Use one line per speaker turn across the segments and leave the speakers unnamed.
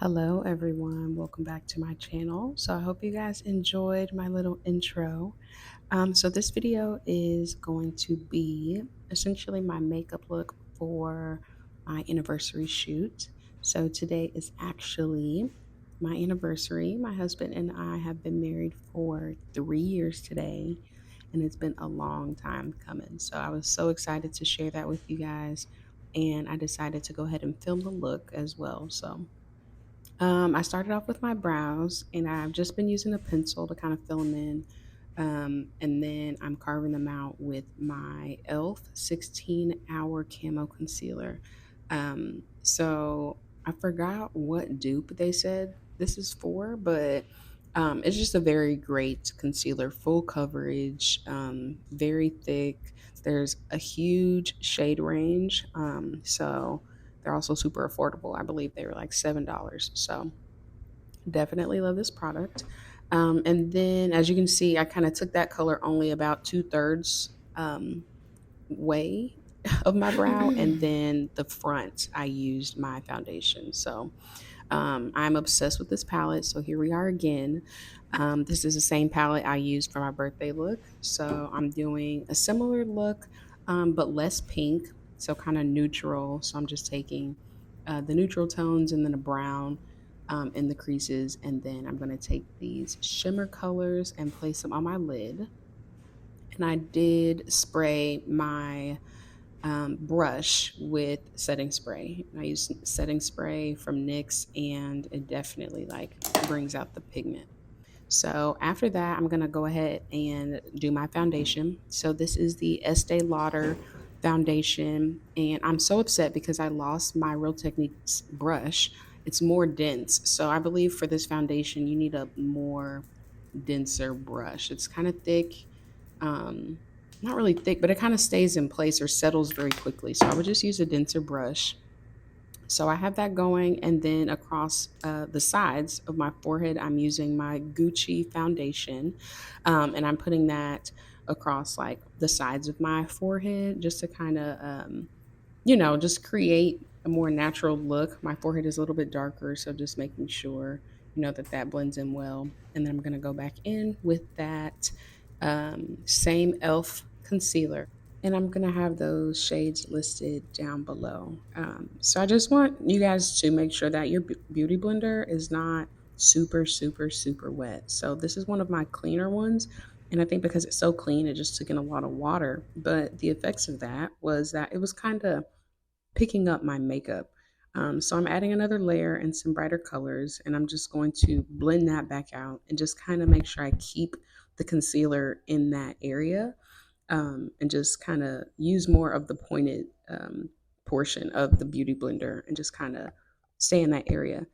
Hello everyone, welcome back to my channel. So I hope you guys enjoyed my little intro. So this video is going to be essentially my makeup look for my anniversary shoot. So today is actually my anniversary. My husband and I have been married for 3 years today, and it's been a long time coming. So I was so excited to share that with you guys, and I decided to go ahead and film the look as well. I started off with my brows, and I've just been using a pencil to kind of fill them in. And then I'm carving them out with my e.l.f. 16-hour camo concealer. So I forgot what dupe they said this is for, but it's just a very great concealer, full coverage, very thick. There's a huge shade range. So they're also super affordable. I believe they were like $7. So definitely love this product. And then as you can see, I kind of took that color only about 2/3 way of my brow. And then the front, I used my foundation. So I'm obsessed with this palette. So here we are again. This is the same palette I used for my birthday look. So I'm doing a similar look, but less pink. So kind of neutral. So I'm just taking the neutral tones and then a brown in the creases. And then I'm going to take these shimmer colors and place them on my lid. And I did spray my brush with setting spray. I use setting spray from NYX, and it definitely like brings out the pigment. So after that, I'm gonna go ahead and do my foundation. So this is the Estee Lauder foundation, and I'm so upset because I lost my Real Techniques brush. It's more dense, so I believe for this foundation you need a more denser brush. It's kind of thick, um, not really thick, but it kind of stays in place or settles very quickly. So I would just use a denser brush. So I have that going, and then across the sides of my forehead, I'm using my Gucci foundation, and I'm putting that across like the sides of my forehead just to kind of, just create a more natural look. My forehead is a little bit darker, so just making sure that that blends in well. And then I'm going to go back in with that same e.l.f. concealer, and I'm going to have those shades listed down below. So I just want you guys to make sure that your beauty blender is not super, super, super wet. So this is one of my cleaner ones. And I think because it's so clean, it just took in a lot of water. But the effects of that was that it was kind of picking up my makeup. So I'm adding another layer and some brighter colors, and I'm just going to blend that back out and just kind of make sure I keep the concealer in that area, and just kind of use more of the pointed portion of the beauty blender and just kind of stay in that area.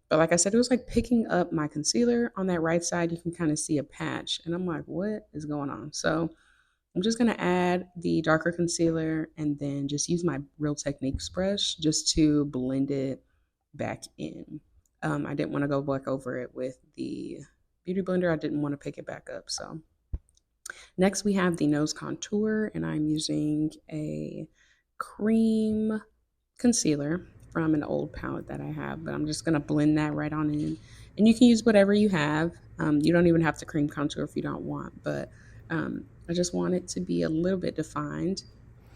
But like I said, it was like picking up my concealer on that right side. You can kind of see a patch, and I'm like, what is going on? So I'm just going to add the darker concealer and then just use my Real Techniques brush just to blend it back in. I didn't want to go back over it with the beauty blender. I didn't want to pick it back up. So next we have the nose contour, and I'm using a cream concealer from an old palette that I have, but I'm just going to blend that right on in. And you can use whatever you have. You don't even have to cream contour if you don't want, but I just want it to be a little bit defined.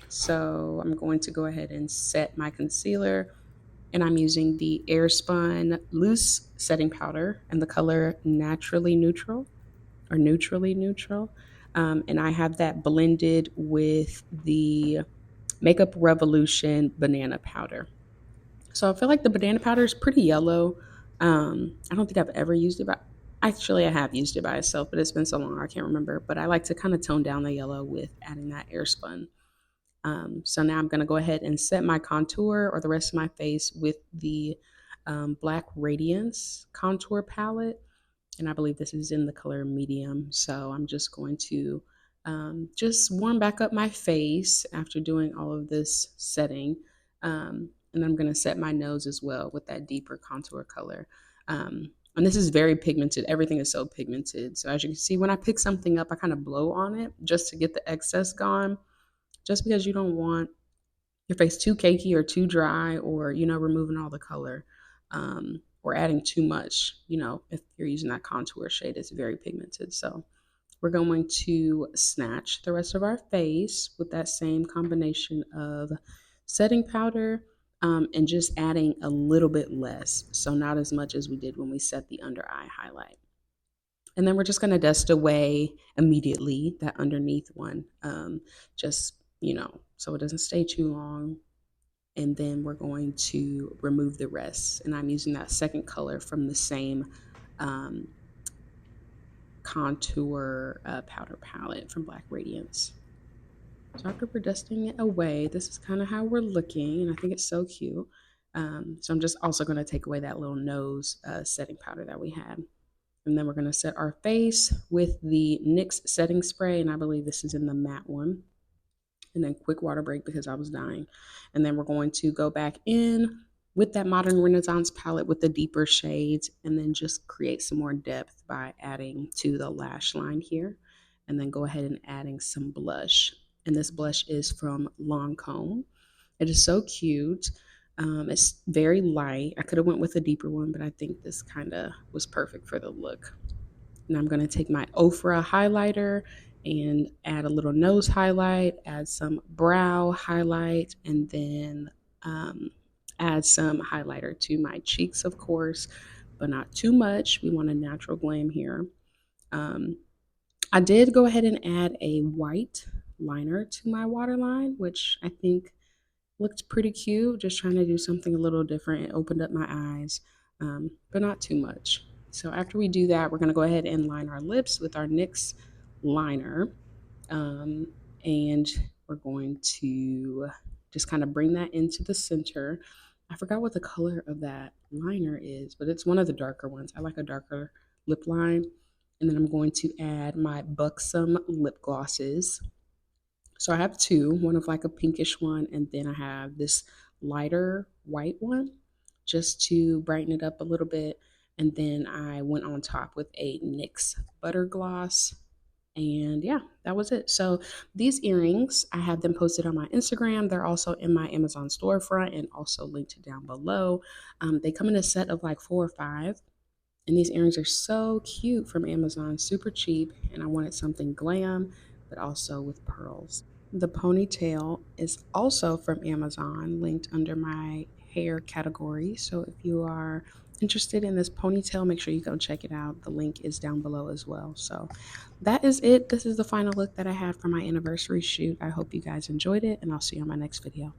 So I'm going to go ahead and set my concealer, and I'm using the Airspun loose setting powder and the color Naturally Neutral or Neutrally Neutral. And I have that blended with the Makeup Revolution banana powder. So I feel like the banana powder is pretty yellow. I don't think I've ever used it, but actually I have used it by itself, but it's been so long I can't remember. But I like to kind of tone down the yellow with adding that Airspun. So now I'm going to go ahead and set my contour or the rest of my face with the Black Radiance contour palette. And I believe this is in the color medium. So I'm just going to just warm back up my face after doing all of this setting. And I'm going to set my nose as well with that deeper contour color. And this is very pigmented. Everything is so pigmented. So as you can see, when I pick something up, I kind of blow on it just to get the excess gone, just because you don't want your face too cakey or too dry or, removing all the color. or adding too much. You know, if you're using that contour shade, it's very pigmented. So we're going to snatch the rest of our face with that same combination of setting powder, and just adding a little bit less. So not as much as we did when we set the under eye highlight. And then we're just going to dust away immediately that underneath one, just, you know, so it doesn't stay too long. And then we're going to remove the rest. And I'm using that second color from the same um, contour powder palette from Black Radiance. So after we're dusting it away, this is kind of how we're looking, and I think it's so cute. So I'm just also going to take away that little nose setting powder that we had. And then we're going to set our face with the NYX setting spray, and I believe this is in the matte one. And then quick water break because I was dying. And then we're going to go back in with that Modern Renaissance palette with the deeper shades, and then just create some more depth by adding to the lash line here. And then go ahead and adding some blush. And this blush is from Lancôme. It is so cute. It's very light. I could have went with a deeper one, but I think this kind of was perfect for the look. And I'm going to take my OFRA highlighter and add a little nose highlight, add some brow highlight, and then add some highlighter to my cheeks, of course, but not too much. We want a natural glam here. I did go ahead and add a white liner to my waterline, which I think looked pretty cute. Just trying to do something a little different. It opened up my eyes, but not too much. So after we do that, we're going to go ahead and line our lips with our NYX liner. And we're going to just kind of bring that into the center. I forgot what the color of that liner is, but it's one of the darker ones. I like a darker lip line. And then I'm going to add my Buxom lip glosses. So I have two, one of like a pinkish one, and then I have this lighter white one just to brighten it up a little bit. And then I went on top with a NYX butter gloss. And yeah, that was it. So these earrings, I have them posted on my Instagram. They're also in my Amazon storefront and also linked down below. They come in a set of like 4 or 5. And these earrings are so cute from Amazon, super cheap. And I wanted something glam, but also with pearls. The ponytail is also from Amazon, linked under my hair category. So if you are interested in this ponytail, make sure you go check it out. The link is down below as well. So that is it. This is the final look that I had for my anniversary shoot. I hope you guys enjoyed it, and I'll see you on my next video.